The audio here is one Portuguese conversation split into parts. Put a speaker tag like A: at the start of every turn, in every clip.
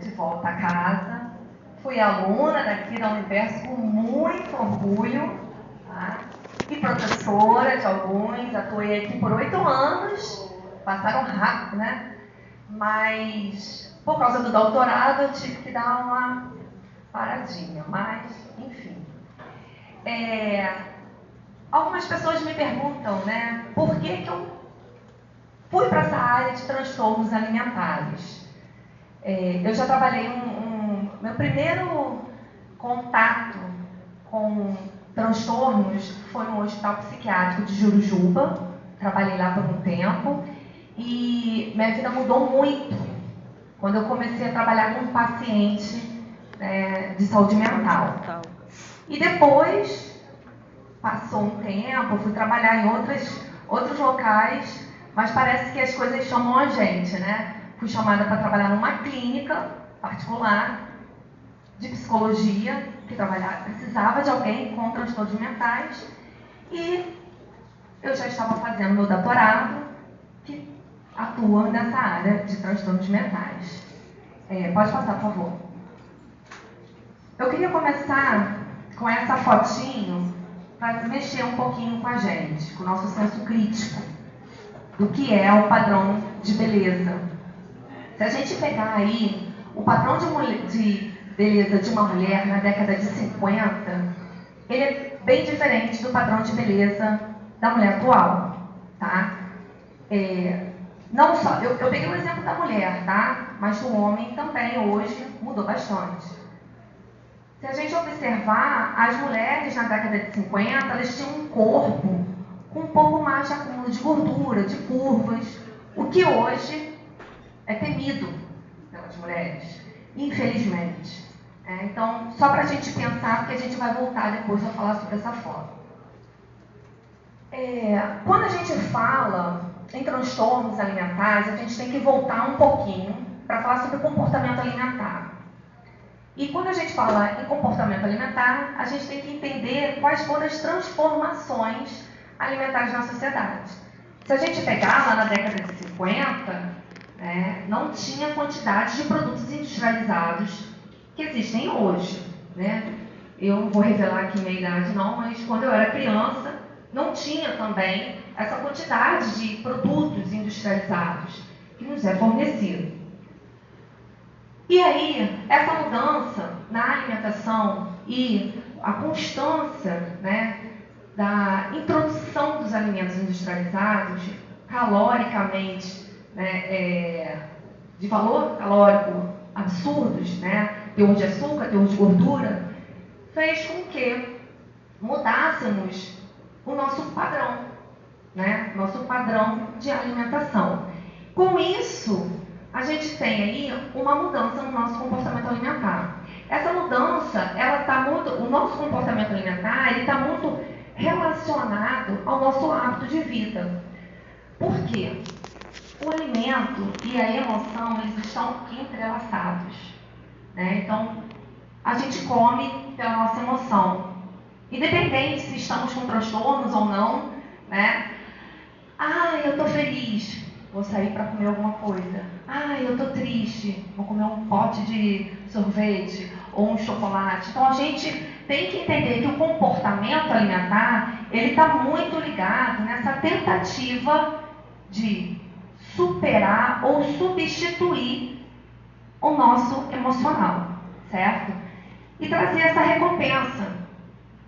A: de volta a casa. Fui aluna daqui da Universo com muito orgulho, tá? E professora de alguns, atuei aqui por 8 anos, passaram rápido, né? Mas por causa do doutorado eu tive que dar uma paradinha, mas enfim. Algumas pessoas me perguntam, né, por que eu fui para essa área de transtornos alimentares. Eu já trabalhei meu primeiro contato com transtornos foi no Hospital Psiquiátrico de Jurujuba. Trabalhei lá por um tempo e minha vida mudou muito quando eu comecei a trabalhar com um paciente de saúde mental. E depois, passou um tempo, eu fui trabalhar em outros locais, mas parece que as coisas chamam a gente, né? Fui chamada para trabalhar numa clínica particular de psicologia, que precisava de alguém com transtornos mentais, e eu já estava fazendo meu doutorado, que atua nessa área de transtornos mentais. Pode passar, por favor. Eu queria começar com essa fotinho para mexer um pouquinho com a gente, com o nosso senso crítico do que é o padrão de beleza. Se a gente pegar aí o padrão de beleza de uma mulher na década de 50, ele é bem diferente do padrão de beleza da mulher atual, tá? Não só, eu peguei o exemplo da mulher, tá? Mas o homem também hoje mudou bastante. Se a gente observar, as mulheres na década de 50, elas tinham um corpo com um pouco mais de acúmulo de gordura, de curvas, o que hoje é temido pelas mulheres, infelizmente. Então, só para a gente pensar, porque a gente vai voltar depois a falar sobre essa foto. Quando a gente fala em transtornos alimentares, a gente tem que voltar um pouquinho para falar sobre comportamento alimentar. E quando a gente fala em comportamento alimentar, a gente tem que entender quais foram as transformações alimentares na sociedade. Se a gente pegar lá na década de 50, não tinha quantidade de produtos industrializados que existem hoje, né? Eu não vou revelar aqui minha idade não, mas quando eu era criança, não tinha também essa quantidade de produtos industrializados que nos é fornecido. E aí, essa mudança na alimentação e a constância, né, da introdução dos alimentos industrializados, caloricamente, né, de valor calórico absurdos, né, teor de açúcar, teor de gordura, fez com que mudássemos o nosso padrão, né, nosso padrão de alimentação. Com isso, a gente tem aí uma mudança no nosso comportamento alimentar. Essa mudança, o nosso comportamento alimentar, ele está muito relacionado ao nosso hábito de vida. Por quê? O alimento e a emoção, eles estão entrelaçados, né? Então, a gente come pela nossa emoção. Independente se estamos com transtornos ou não, né? Eu estou feliz, vou sair para comer alguma coisa. Eu estou triste, vou comer um pote de sorvete ou um chocolate. Então, a gente tem que entender que o comportamento alimentar, ele está muito ligado nessa tentativa de superar ou substituir o nosso emocional, certo? E trazer essa recompensa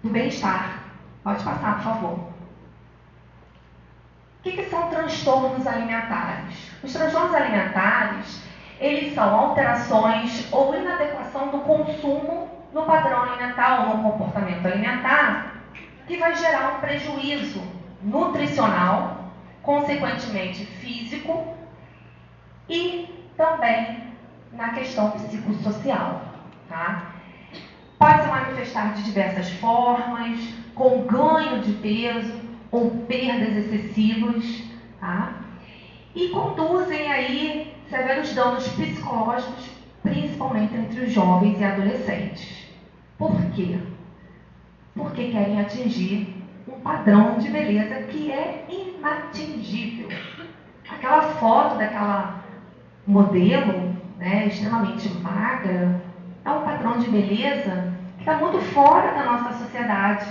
A: do bem-estar. Pode passar, por favor. O que são transtornos alimentares? Os transtornos alimentares, eles são alterações ou inadequação do consumo no padrão alimentar ou no comportamento alimentar, que vai gerar um prejuízo nutricional, consequentemente físico, e também na questão psicossocial, tá? Pode se manifestar de diversas formas, com ganho de peso ou perdas excessivas, tá? E conduzem aí severos danos psicológicos, principalmente entre os jovens e adolescentes. Por quê? Porque querem atingir um padrão de beleza que é inatingível. Aquela foto daquela modelo né, extremamente magra, é um padrão de beleza que está muito fora da nossa sociedade,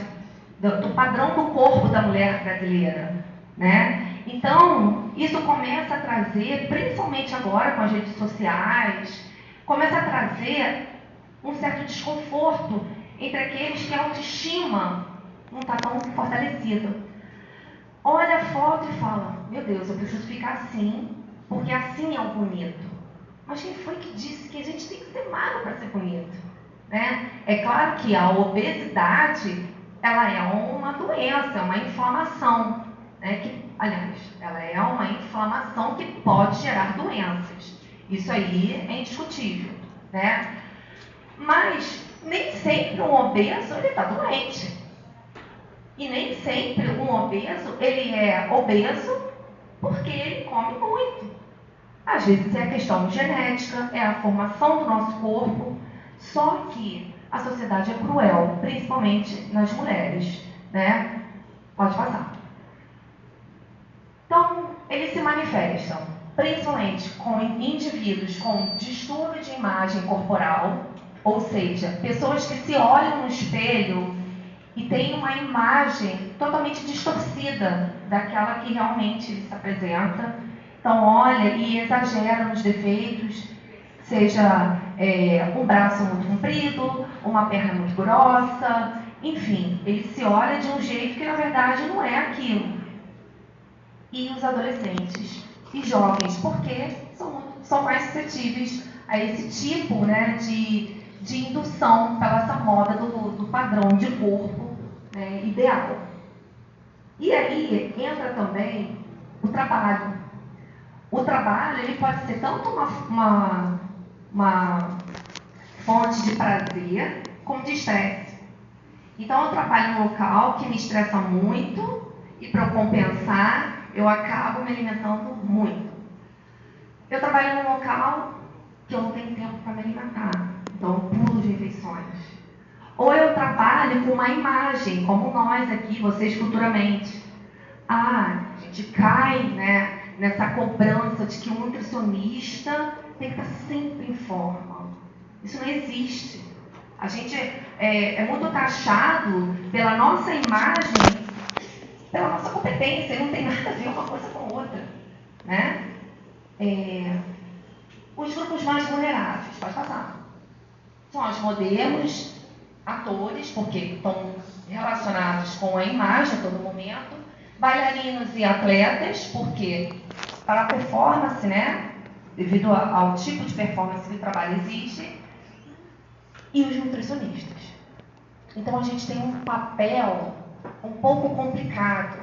A: do padrão do corpo da mulher brasileira, né? Então, isso começa a trazer, principalmente agora com as redes sociais, começa a trazer um certo desconforto entre aqueles que a autoestima não está tão fortalecida. Olha a foto e fala, meu Deus, eu preciso ficar assim, porque assim é o bonito. Mas quem foi que disse que a gente tem que ser magro para ser bonito? Né? É claro que a obesidade, ela é uma doença, é uma inflamação, né? Aliás, ela é uma inflamação que pode gerar doenças. Isso aí é indiscutível, né? Mas nem sempre um obeso ele está doente. E nem sempre um obeso ele é obeso porque ele come muito. Às vezes é a questão genética, é a formação do nosso corpo, só que a sociedade é cruel, principalmente nas mulheres, né? Pode passar. Então, eles se manifestam, principalmente com indivíduos com distúrbio de imagem corporal, ou seja, pessoas que se olham no espelho e têm uma imagem totalmente distorcida daquela que realmente se apresenta. Então, olha e exagera nos defeitos, seja um braço muito comprido, uma perna muito grossa, enfim, ele se olha de um jeito que na verdade não é aquilo. E os adolescentes e jovens, porque são mais suscetíveis a esse tipo, né, de indução pela essa moda do padrão de corpo, né, ideal. E aí entra também o trabalho. O trabalho ele pode ser tanto uma fonte de prazer como de estresse. Então eu trabalho num local que me estressa muito e para eu compensar eu acabo me alimentando muito. Eu trabalho num local que eu não tenho tempo para me alimentar, então eu pulo de refeições. Ou eu trabalho com uma imagem, como nós aqui, vocês futuramente. A gente cai, né, nessa cobrança de que um nutricionista tem que estar sempre em forma. Isso não existe. A gente é muito taxado pela nossa imagem, pela nossa competência, não tem nada a ver uma coisa com outra, né? Os grupos mais vulneráveis, pode passar. São os modelos, atores, porque estão relacionados com a imagem a todo momento, bailarinos e atletas, porque para a performance, né, devido ao tipo de performance que o trabalho exige, e os nutricionistas. Então a gente tem um papel um pouco complicado,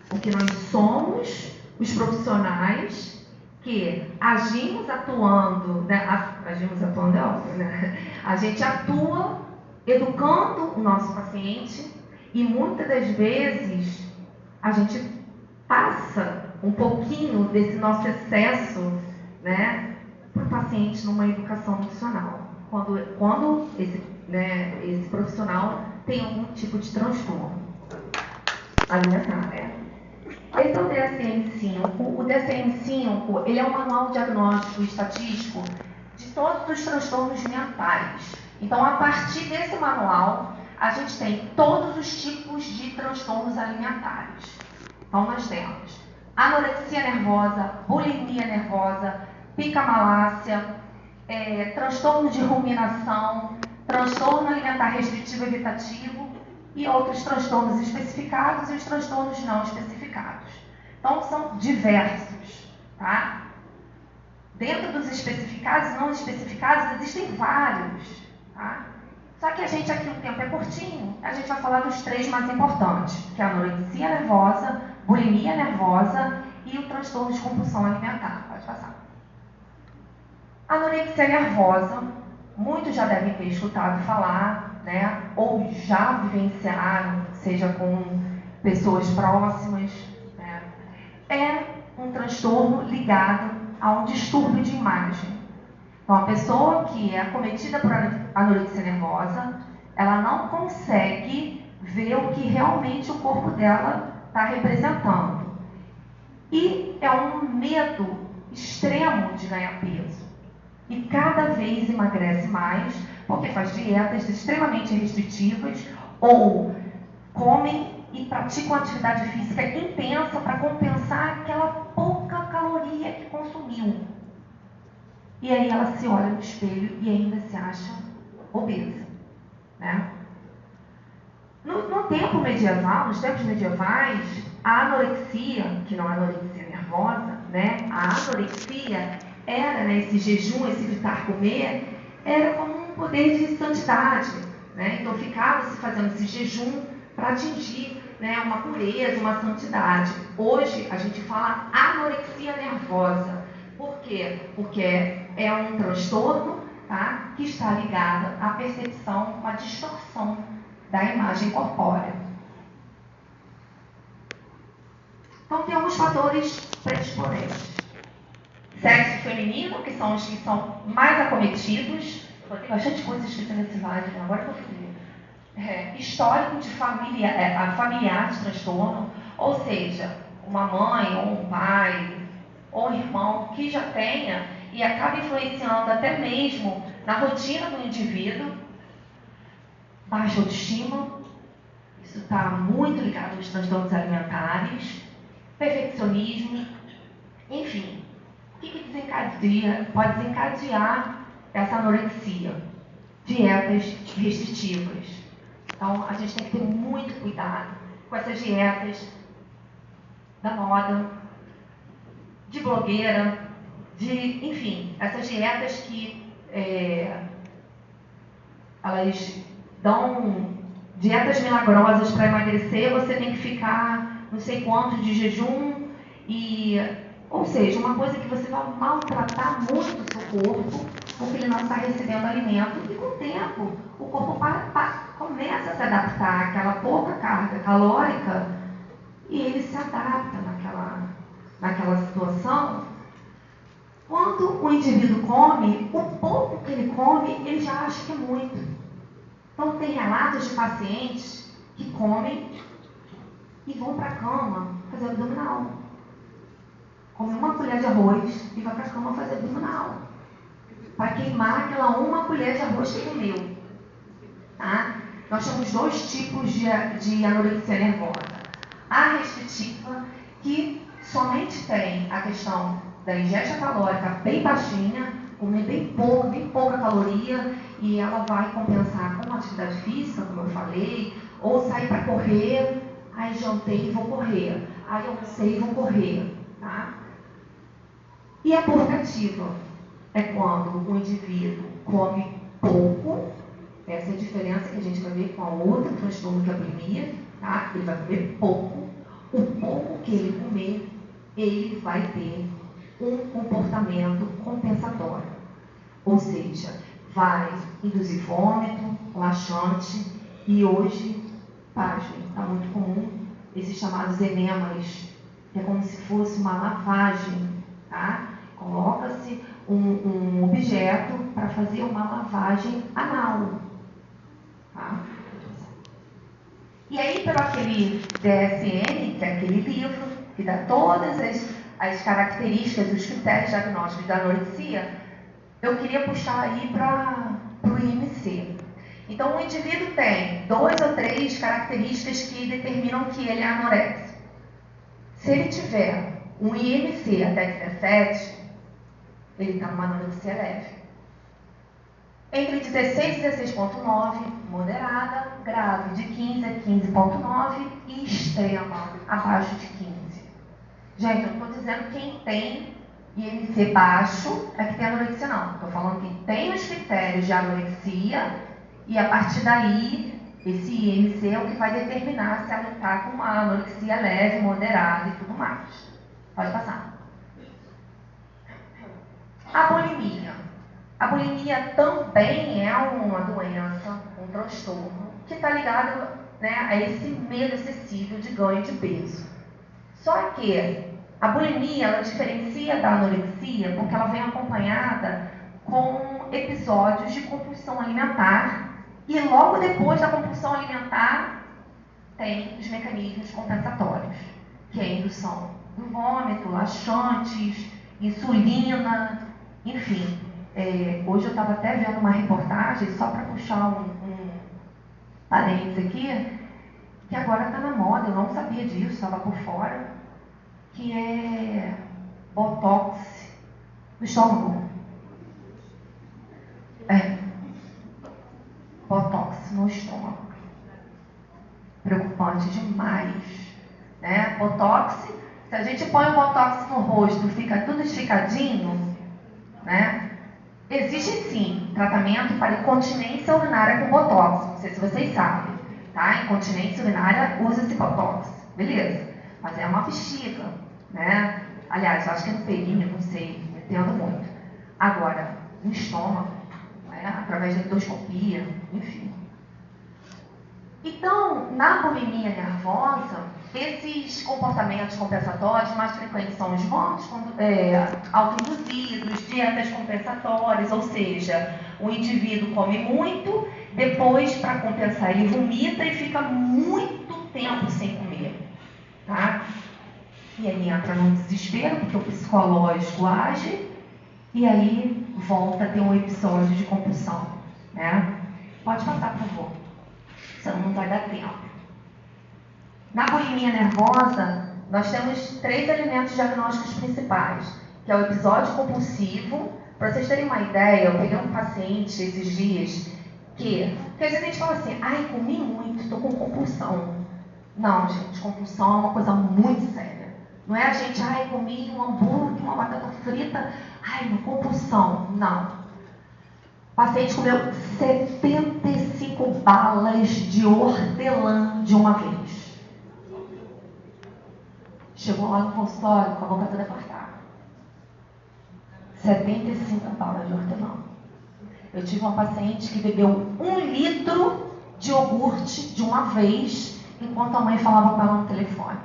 A: porque nós somos os profissionais que agimos atuando, né, é óbvio, né? A gente atua educando o nosso paciente e muitas das vezes a gente passa um pouquinho desse nosso excesso, né, para o paciente numa educação nutricional. Quando esse profissional tem algum tipo de transtorno alimentar, né? Esse é o DSM-5. O DSM-5 ele é um manual diagnóstico e estatístico de todos os transtornos mentais. Então, a partir desse manual, a gente tem todos os tipos de transtornos alimentares. Então, nós temos anorexia nervosa, bulimia nervosa, picamalácia, transtorno de ruminação, transtorno alimentar restritivo e evitativo e outros transtornos especificados e os transtornos não especificados. Então, são diversos, tá? Dentro dos especificados e não especificados, existem vários, tá? Só que a gente aqui, o tempo é curtinho, a gente vai falar dos 3 mais importantes, que é a anorexia nervosa, bulimia nervosa e o transtorno de compulsão alimentar. Pode passar. A anorexia nervosa, muitos já devem ter escutado falar, né? Ou já vivenciaram, seja com pessoas próximas, né? É um transtorno ligado a um distúrbio de imagem. Então, a pessoa que é acometida por anorexia nervosa, ela não consegue ver o que realmente o corpo dela está representando. E é um medo extremo de ganhar peso. e cada vez emagrece mais, porque faz dietas extremamente restritivas ou comem e praticam atividade física intensa para compensar aquela pouca caloria que consumiu. E aí ela se olha no espelho e ainda se acha obesa, né? No tempo medieval, nos tempos medievais, a anorexia, que não é anorexia nervosa, né? A anorexia era, né, esse jejum, esse evitar comer, era como um poder de santidade, né? Então ficava-se fazendo esse jejum para atingir, né, uma pureza, uma santidade. Hoje a gente fala anorexia nervosa. Por quê? Porque é um transtorno, tá, que está ligado à percepção, à distorção da imagem corpórea. Então tem alguns fatores predisponentes. Sexo feminino, que são os que são mais acometidos. Tem bastante coisa escrita nesse slide, agora que eu fui. Histórico de familiar de transtorno, ou seja, uma mãe ou um pai ou um irmão que já tenha e acaba influenciando até mesmo na rotina do indivíduo. Baixa autoestima, isso está muito ligado aos transtornos alimentares, perfeccionismo, enfim. O que desencadeia, pode desencadear essa anorexia? Dietas restritivas. Então, a gente tem que ter muito cuidado com essas dietas da moda, de blogueira, enfim, essas dietas que elas dão dietas milagrosas para emagrecer, você tem que ficar não sei quanto de jejum, ou seja, uma coisa que você vai maltratar muito o seu corpo, porque ele não está recebendo alimento, e com o tempo o corpo começa a se adaptar àquela pouca carga calórica e ele se adapta naquela situação. Quando o indivíduo come, o pouco que ele come, ele já acha que é muito. Então, tem relatos de pacientes que comem e vão para a cama fazer abdominal. Come uma colher de arroz e vai para a cama fazer abdominal. Para queimar aquela uma colher de arroz que comeu. Tá? Nós temos dois tipos de anorexia nervosa. A restritiva, que somente tem a questão da ingesta calórica bem baixinha, comer bem pouca caloria, e ela vai compensar com atividade física, como eu falei, ou sair para correr, aí jantei e vou correr, aí almocei e vou correr, tá? E a purgativa é quando o indivíduo come pouco, essa é a diferença que a gente vai ver com a outra transtorno que é a bulimia, tá? Ele vai comer pouco, o pouco que ele comer, ele vai ter um comportamento compensatório, ou seja, vai induzir vômito, laxante, e hoje, pasmem, está muito comum esses chamados enemas, que é como se fosse uma lavagem, tá? Coloca-se um objeto para fazer uma lavagem anal, tá? E aí, pelo aquele DSM, que é aquele livro que dá todas as características, os critérios diagnósticos da anorexia, eu queria puxar aí para o IMC. Então, o indivíduo tem 2 ou 3 características que determinam que ele é anoréxico. Se ele tiver um IMC até 17, ele está numa anorexia leve. Entre 16 e 16,9, moderada, grave de 15 a 15,9 e extrema, abaixo de 15. Gente, eu não estou dizendo quem tem IMC baixo é que tem anorexia, não. Estou falando que tem os critérios de anorexia e a partir daí, esse IMC é o que vai determinar se ela está com uma anorexia leve, moderada e tudo mais. Pode passar. A bulimia. A bulimia também é uma doença, um transtorno, que está ligado, né, a esse medo excessivo de ganho de peso. Só que a bulimia, ela diferencia da anorexia porque ela vem acompanhada com episódios de compulsão alimentar e logo depois da compulsão alimentar tem os mecanismos compensatórios, que é a indução do vômito, laxantes, insulina, enfim, Hoje eu estava até vendo uma reportagem, só para puxar um parênteses aqui, que agora está na moda, eu não sabia disso, estava por fora, que é botox no estômago. Botox no estômago. Preocupante demais, né? Botox, se a gente põe o botox no rosto, fica tudo esticadinho, né? Existe sim tratamento para incontinência urinária com botox, não sei se vocês sabem, tá? Incontinência urinária usa-se botox, beleza? Mas é uma bexiga, né? Aliás, eu acho que é no períneo, não sei, não entendo muito. Agora, no estômago, né? Através da endoscopia, enfim. Então, na bulimia nervosa, esses comportamentos compensatórios mais frequentes são os vomitos autoinduzidos, dietas compensatórias, ou seja, o indivíduo come muito, depois, para compensar, ele vomita e fica muito tempo sem comer. Tá? E aí entra no desespero, porque o psicológico age, e aí volta a ter um episódio de compulsão. Né? Pode passar, por favor. Senão não vai dar tempo. Na bulimia nervosa, nós temos 3 elementos diagnósticos principais, que é o episódio compulsivo. Para vocês terem uma ideia, eu peguei um paciente esses dias que às vezes a gente fala assim, ai, comi muito, estou com compulsão. Não, gente, compulsão é uma coisa muito séria. Não é a gente, ai, comi um hambúrguer, uma batata frita, ai, uma compulsão. Não. O paciente comeu 75 balas de hortelã de uma vez. Chegou lá no consultório com a boca toda fartada. 75 balas de hortelã. Eu tive uma paciente que bebeu 1 litro de iogurte de uma vez, enquanto a mãe falava com ela no telefone.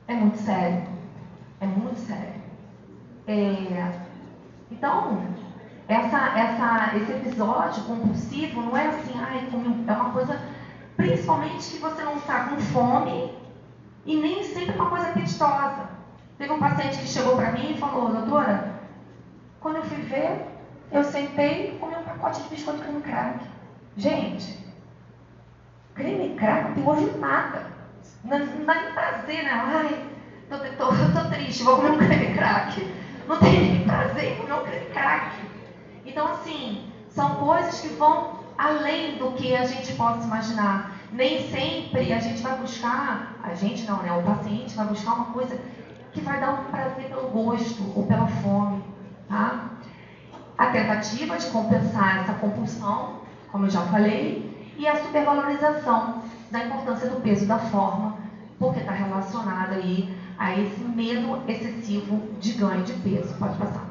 A: É muito sério. É muito sério. Então, esse episódio compulsivo não é assim, é uma coisa, principalmente que você não está com fome e nem sempre uma coisa apetitosa. Teve um paciente que chegou para mim e falou, doutora, quando eu fui ver, eu sentei e comi um pacote de biscoito creme crack. Gente, creme crack não tem hoje nada. Não dá nem prazer, né? Ai, eu tô triste, vou comer um creme crack. Não tem nem prazer em comer um creme crack. Então, assim, são coisas que vão além do que a gente possa imaginar. Nem sempre a gente vai buscar, a gente não, né? O paciente vai buscar uma coisa que vai dar um prazer pelo gosto ou pela fome, tá? A tentativa de compensar essa compulsão, como eu já falei, e a supervalorização da importância do peso e da forma, porque está relacionada aí a esse medo excessivo de ganho de peso. Pode passar.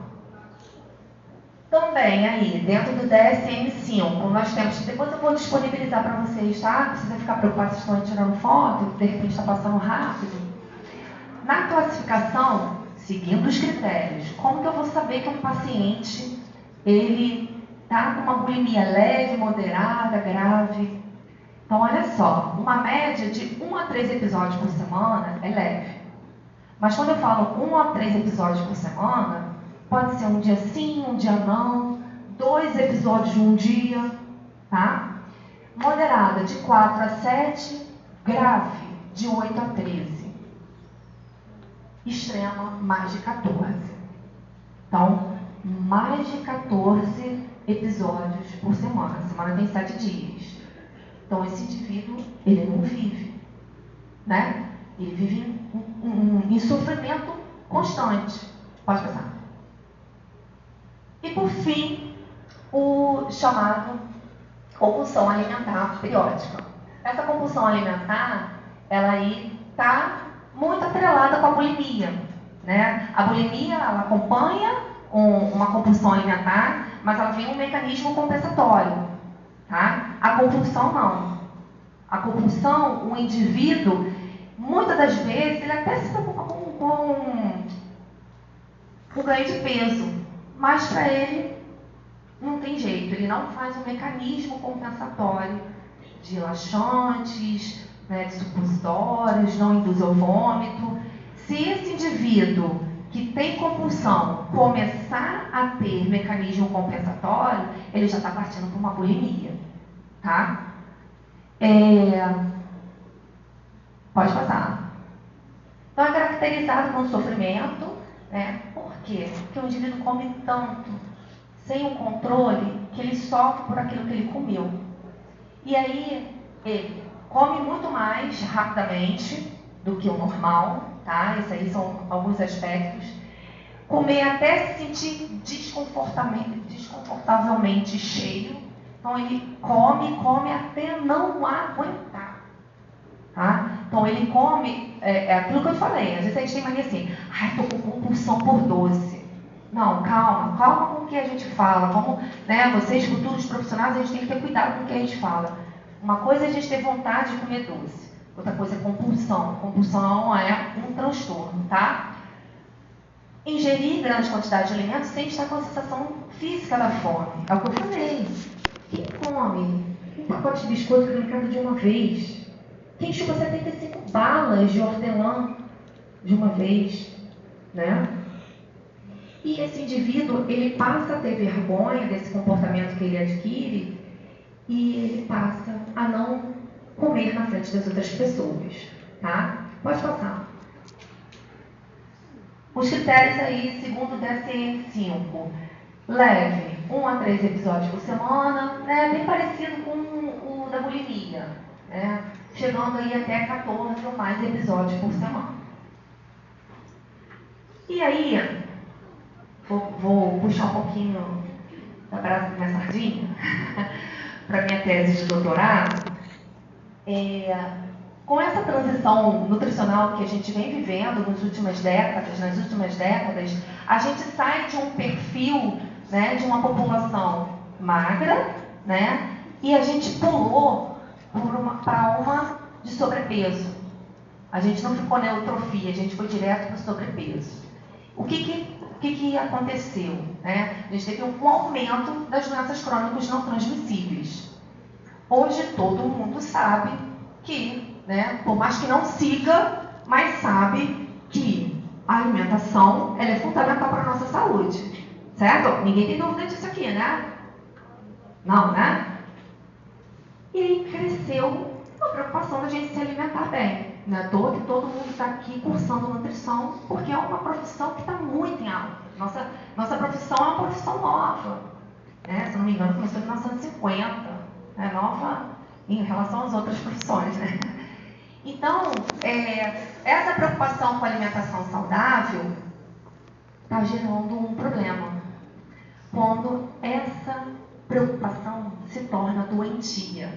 A: Também aí, dentro do DSM-5, nós temos, depois eu vou disponibilizar para vocês, tá? Não precisa ficar preocupado se estão tirando foto, de repente está passando rápido. Na classificação, seguindo os critérios, como que eu vou saber que um paciente, ele está com uma bulimia leve, moderada, grave? Então, olha só, uma média de 1 a 3 episódios por semana é leve. Mas quando eu falo 1 a 3 episódios por semana, pode ser um dia sim, um dia não, 2 episódios de um dia, tá? Moderada, de 4 a 7, grave, de 8 a 13. Extrema, mais de 14. Então, mais de 14 episódios por semana. A semana tem 7 dias. Então, esse indivíduo, ele não vive, né? Ele vive em sofrimento constante. Pode passar. E, por fim, o chamado compulsão alimentar periódica. Essa compulsão alimentar, ela aí está muito atrelada com a bulimia, né? A bulimia, ela acompanha uma compulsão alimentar, mas ela vem um mecanismo compensatório, tá? A compulsão não. A compulsão, o indivíduo, muitas das vezes, ele até se preocupa com o ganho de peso, mas para ele não tem jeito, ele não faz um mecanismo compensatório de laxantes, né, de supositórios, não induz ao vômito. Se esse indivíduo que tem compulsão começar a ter mecanismo compensatório, ele já está partindo para uma bulimia, tá? Pode passar. Então é caracterizado com sofrimento, né? Por quê? Porque o indivíduo come tanto, sem o controle, que ele sofre por aquilo que ele comeu. E aí ele come muito mais rapidamente do que o normal, tá? Esses aí são alguns aspectos. Comer até se sentir desconfortavelmente cheio. Então ele come até não aguentar, tá? Então ele come, é aquilo que eu falei, às vezes a gente tem mania assim, tô com compulsão por doce. Não, calma com o que a gente fala. Vamos, né, vocês futuros profissionais, a gente tem que ter cuidado com o que a gente fala. Uma coisa é a gente ter vontade de comer doce, outra coisa é compulsão. Compulsão é um transtorno, tá? Ingerir grande quantidade de alimentos sem estar com a sensação física da fome. É o que eu falei. Quem come um pacote de biscoito no mercado de uma vez? Quem chupa 75 balas de hortelã de uma vez? Né? E esse indivíduo, ele passa a ter vergonha desse comportamento que ele adquire e ele passa a não comer na frente das outras pessoas. Tá? Pode passar. Os critérios aí, segundo o DSM-5, leve 1 a 3 episódios por semana, né, bem parecido com o da bulimia, né, chegando aí até 14 ou mais episódios por semana. E aí, vou puxar um pouquinho da brasa da minha sardinha para minha tese de doutorado. Com essa transição nutricional que a gente vem vivendo nas últimas décadas, a gente sai de um perfil, né, de uma população magra, né, e a gente pulou para uma de sobrepeso. A gente não ficou na eutrofia, a gente foi direto para o sobrepeso. O que aconteceu? Né? A gente teve um aumento das doenças crônicas não transmissíveis. Hoje todo mundo sabe que, né, por mais que não siga, mas sabe que a alimentação ela é fundamental para a nossa saúde. Certo? Ninguém tem dúvida disso aqui, né? Não, né? E aí cresceu a preocupação da gente se alimentar bem. Não é à toa que todo mundo está aqui cursando nutrição, porque é uma profissão que está muito em alta. Nossa profissão é uma profissão nova. Né? Se não me engano, começou em 1950. É nova em relação às outras profissões. Né? Então, essa preocupação com a alimentação saudável está gerando um problema. Quando essa preocupação se torna doentia.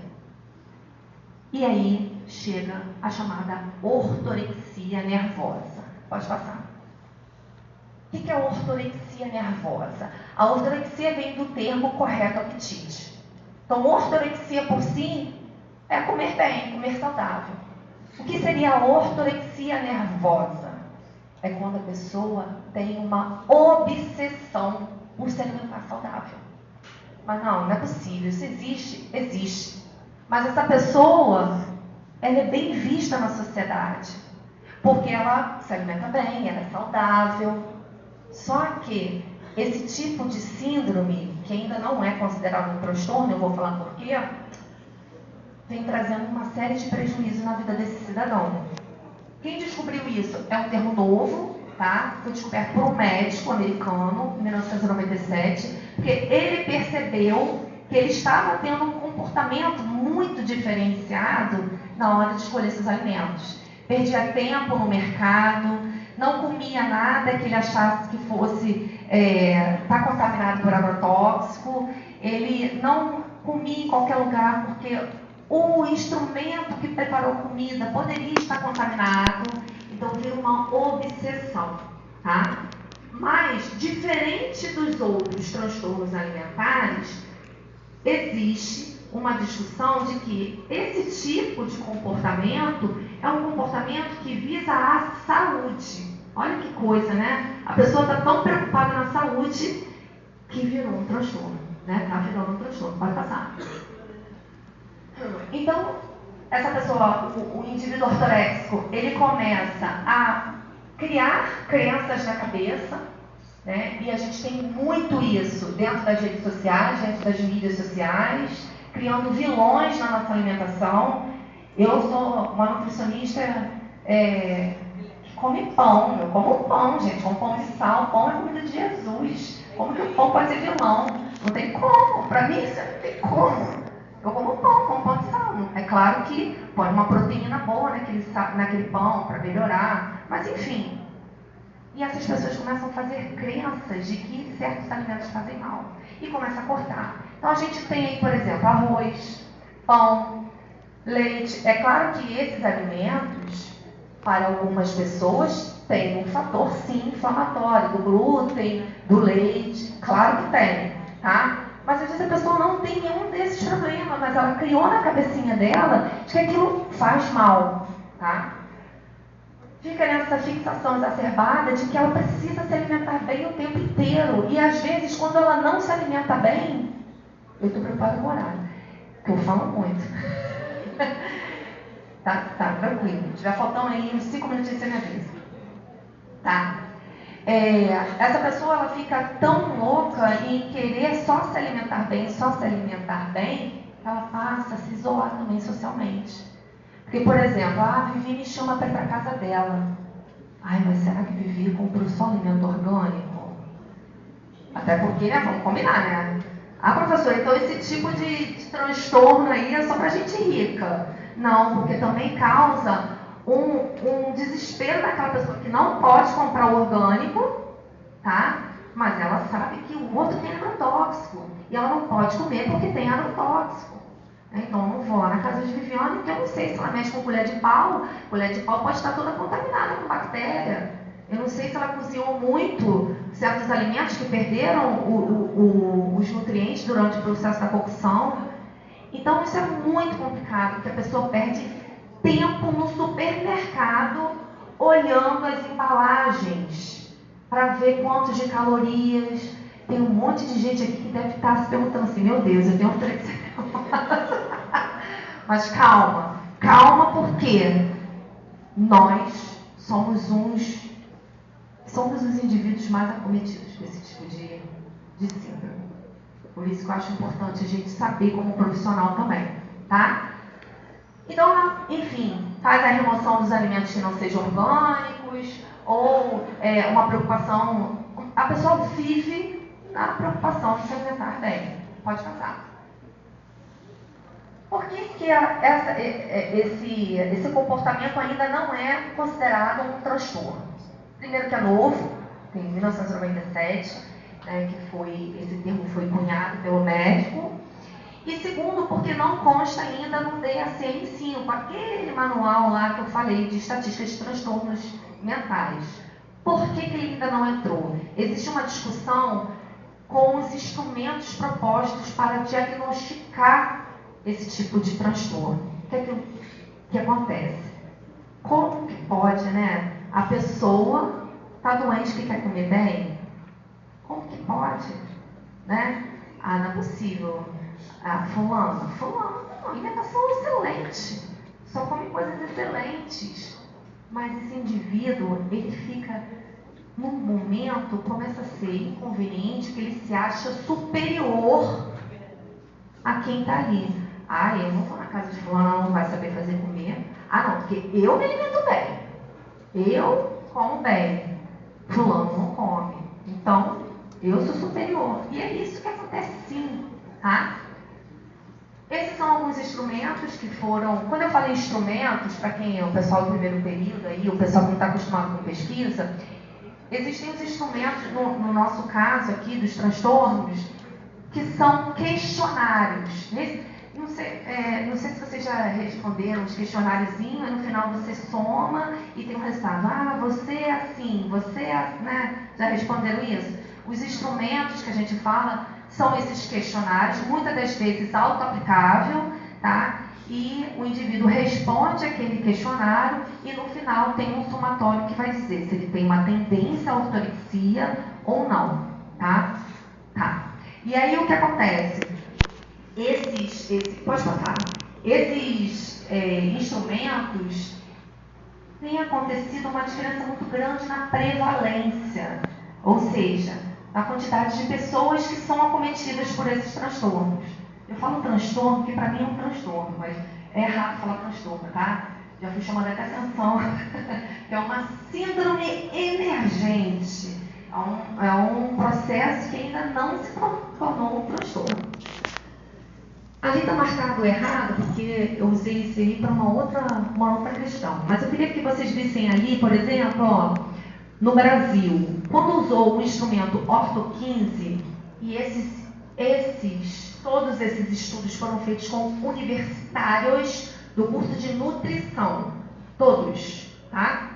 A: E aí chega a chamada ortorexia nervosa. Pode passar. O que é ortorexia nervosa? A ortorexia vem do termo correto apetite. Então, ortorexia por si é comer bem, comer saudável. O que seria a ortorexia nervosa? É quando a pessoa tem uma obsessão por se alimentar saudável. Mas não é possível. Isso existe? Existe. Mas essa pessoa, ela é bem vista na sociedade. Porque ela se alimenta bem, ela é saudável. Só que esse tipo de síndrome, que ainda não é considerado um transtorno, eu vou falar por quê, vem trazendo uma série de prejuízos na vida desse cidadão. Quem descobriu isso? É um termo novo, tá? Foi descoberto por um médico americano, em 1997, porque ele percebeu que ele estava tendo um comportamento muito diferenciado na hora de escolher seus alimentos. Perdia tempo no mercado, não comia nada que ele achasse que fosse estar contaminado por agrotóxico, ele não comia em qualquer lugar porque o instrumento que preparou a comida poderia estar contaminado, então vira uma obsessão, tá? Mas, diferente dos outros transtornos alimentares, existe uma discussão de que esse tipo de comportamento é um comportamento que visa a saúde. Olha que coisa, né? A pessoa está tão preocupada na saúde que virou um transtorno, né? Está virando um transtorno, pode passar. Então, essa pessoa, o indivíduo ortoréxico, ele começa a criar crenças na cabeça, né? E a gente tem muito isso dentro das redes sociais, dentro das mídias sociais, criando vilões na nossa alimentação. Eu sou uma nutricionista que come pão. Eu como pão, gente. Como pão de sal. Pão é comida de Jesus. Como que o pão pode ser vilão? Não tem como. Para mim, isso não tem como. Eu como pão de sal. É claro que põe uma proteína boa naquele pão para melhorar. Mas, enfim. E essas pessoas começam a fazer crenças de que certos alimentos fazem mal. E começam a cortar. Então, a gente tem aí, por exemplo, arroz, pão, leite. É claro que esses alimentos, para algumas pessoas, têm um fator, sim, inflamatório, do glúten, do leite. Claro que tem, tá? Mas às vezes a pessoa não tem nenhum desses problemas, mas ela criou na cabecinha dela de que aquilo faz mal, tá? Fica nessa fixação exacerbada de que ela precisa se alimentar bem o tempo inteiro. E às vezes, quando ela não se alimenta bem, eu estou preocupada com o horário, porque eu falo muito. Tá, tranquilo. Já faltam aí uns 5 minutinhos sem minha vez. Tá? Essa pessoa ela fica tão louca em querer só se alimentar bem, que ela passa a se isolar também socialmente. Porque, por exemplo, a Vivi me chama para ir para casa dela. Ai, mas será que Vivi comprou só alimento orgânico? Até porque, né, vamos combinar, né? Ah, professora, então esse tipo de transtorno aí é só para gente rica. Não, porque também causa um desespero daquela pessoa que não pode comprar o orgânico, tá? Mas ela sabe que o outro tem agrotóxico. E ela não pode comer porque tem agrotóxico. Então, eu não vou lá na casa de Viviane, porque eu não sei se ela mexe com colher de pau. Colher de pau pode estar toda contaminada com bactéria. Eu não sei se ela cozinhou muito certos alimentos que perderam os nutrientes durante o processo da cocção. Então, isso é muito complicado, porque a pessoa perde tempo no supermercado olhando as embalagens para ver quantos de calorias. Tem um monte de gente aqui que deve estar se perguntando assim, meu Deus, eu tenho um Mas calma, porque nós somos os indivíduos mais acometidos desse tipo de síndrome. Por isso que eu acho importante a gente saber como profissional também, tá? Então, enfim, faz a remoção dos alimentos que não sejam orgânicos, ou uma preocupação, a pessoa vive na preocupação de se alimentar bem. Pode passar. Por que esse comportamento ainda não é considerado um transtorno? Primeiro que é novo, em 1997, né, esse termo foi cunhado pelo médico. E segundo, porque não consta ainda no DSM-5, aquele manual lá que eu falei de estatísticas de transtornos mentais. Por que ele ainda não entrou? Existe uma discussão com os instrumentos propostos para diagnosticar esse tipo de transtorno. O que acontece? Como que pode, né? A pessoa está doente que quer comer bem? Como que pode? Né? Ah, não é possível. Ah, fulano, alimentação excelente. Só come coisas excelentes. Mas esse indivíduo, ele fica, num momento, começa a ser inconveniente, que ele se acha superior a quem está ali. Ah, eu não vou na casa de fulano, não vai saber fazer comer. Ah, não, porque eu me alimento bem. Eu como bem. Fulano não come. Então, eu sou superior. E é isso que acontece sim, tá? Esses são alguns instrumentos que foram... Quando eu falei instrumentos, para quem é o pessoal do primeiro período, aí, o pessoal que não está acostumado com pesquisa, existem os instrumentos, no nosso caso aqui, dos transtornos, que são questionários. Não sei se vocês já responderam os questionáriozinhos, e no final você soma e tem um resultado. Ah, você é assim, né? Já responderam isso? Os instrumentos que a gente fala são esses questionários, muitas das vezes auto-aplicável, tá? E o indivíduo responde aquele questionário e no final tem um somatório que vai dizer se ele tem uma tendência à ortorexia ou não, tá? Tá. E aí o que acontece? Pode passar. Esses instrumentos, tem acontecido uma diferença muito grande na prevalência, ou seja, na quantidade de pessoas que são acometidas por esses transtornos. Eu falo transtorno porque para mim é um transtorno, mas é errado falar transtorno, tá? Já fui chamada até atenção, que é uma síndrome emergente. É um processo que ainda não se tornou um transtorno. Ali está marcado errado porque eu usei isso aí para uma outra questão. Mas eu queria que vocês vissem ali, por exemplo, ó, no Brasil, quando usou o instrumento Ortho 15, e todos esses estudos foram feitos com universitários do curso de nutrição, todos, tá?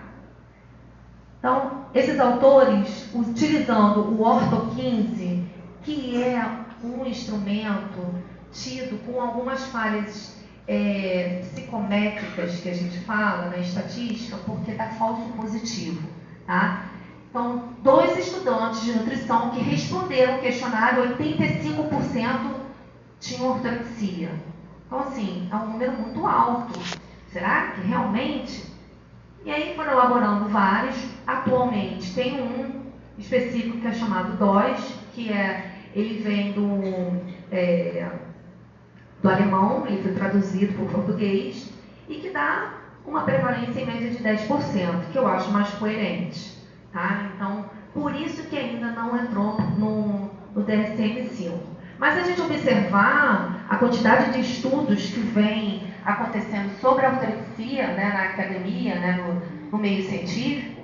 A: Então, esses autores, utilizando o Ortho 15, que é um instrumento tido com algumas falhas psicométricas que a gente fala na estatística, porque dá falso positivo, tá? Então, 2 estudantes de nutrição que responderam o questionário, 85% tinham ortorexia. Então, assim, é um número muito alto. Será que realmente? E aí foram elaborando vários. Atualmente tem um específico que é chamado DOS, que ele vem do alemão, ele foi traduzido para o português, e que dá uma prevalência em média de 10%, que eu acho mais coerente. Tá? Então, por isso que ainda não entrou no DSM-5. Mas se a gente observar a quantidade de estudos que vem acontecendo sobre a ortorexia, né, na academia, né, no meio científico,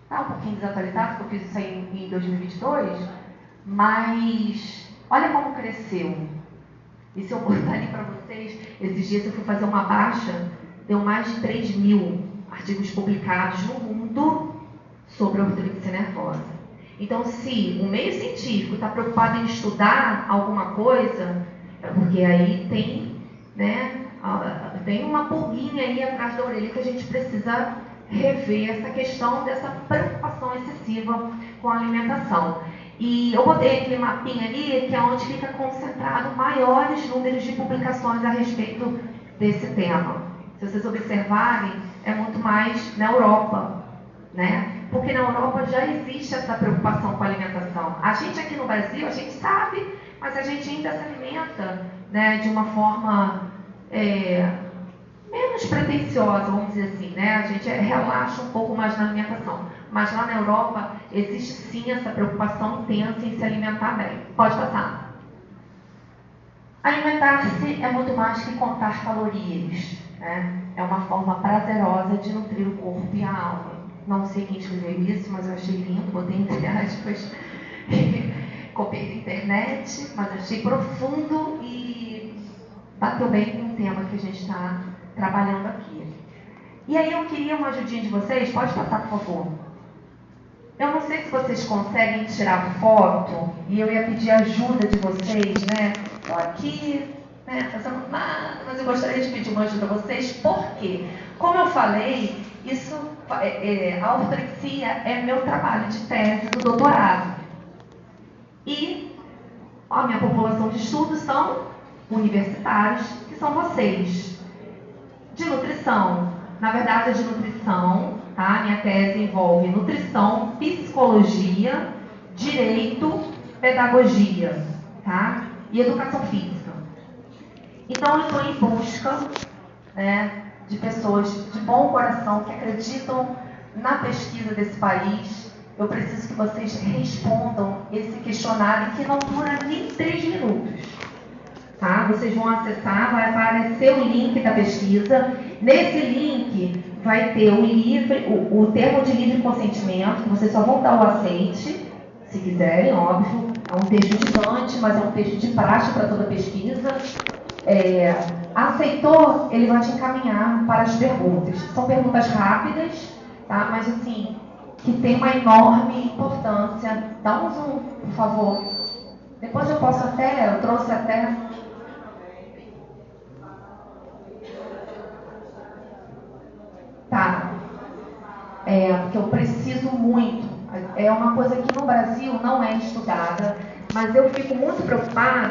A: está um pouquinho desatualizado, porque eu fiz isso aí em 2022, mas olha como cresceu. E se eu botar ali para vocês, esses dias eu fui fazer uma baixa, deu mais de 3.000 artigos publicados no mundo sobre a ortorexia nervosa. Então, se o meio científico está preocupado em estudar alguma coisa, é porque aí tem, né, tem uma pulguinha aí atrás da orelha que a gente precisa rever essa questão dessa preocupação excessiva com a alimentação. E eu botei aquele mapinha ali, que é onde fica concentrado maiores números de publicações a respeito desse tema. Se vocês observarem, é muito mais na Europa, né? Porque na Europa já existe essa preocupação com a alimentação. A gente aqui no Brasil, a gente sabe, mas a gente ainda se alimenta, né, de uma forma menos pretensiosa, vamos dizer assim, né? A gente relaxa um pouco mais na alimentação. Mas lá na Europa existe sim essa preocupação intensa em se alimentar bem. Pode passar. Alimentar-se é muito mais que contar calorias, né? É uma forma prazerosa de nutrir o corpo e a alma. Não sei quem escreveu isso, mas eu achei lindo, botei entre aspas, copiei da internet, mas achei profundo e bateu bem com o tema que a gente está trabalhando aqui. E aí eu queria uma ajudinha de vocês, pode passar, por favor. Eu não sei se vocês conseguem tirar foto, e eu ia pedir ajuda de vocês, né? Estou aqui, né, fazendo nada, mas eu gostaria de pedir uma ajuda a vocês, porque, como eu falei, a ortorexia é meu trabalho de tese do doutorado. E a minha população de estudo são universitários, que são vocês. De nutrição, na verdade é de nutrição, tá? Minha tese envolve nutrição, psicologia, direito, pedagogia, tá? E educação física. Então eu estou em busca, né, de pessoas de bom coração que acreditam na pesquisa desse país. Eu preciso que vocês respondam esse questionário que não dura nem 3 minutos. Tá? Vocês vão acessar, vai aparecer o link da pesquisa. Nesse link vai ter o termo de livre consentimento, que vocês só vão dar o aceite, se quiserem, óbvio. É um texto gigante, mas é um texto de praxe para toda pesquisa. Aceitou, ele vai te encaminhar para as perguntas. São perguntas rápidas, tá? Mas assim, que tem uma enorme importância. Dá um zoom, por favor. Depois eu trouxe até... Tá. Porque eu preciso muito. É uma coisa que no Brasil não é estudada, mas eu fico muito preocupada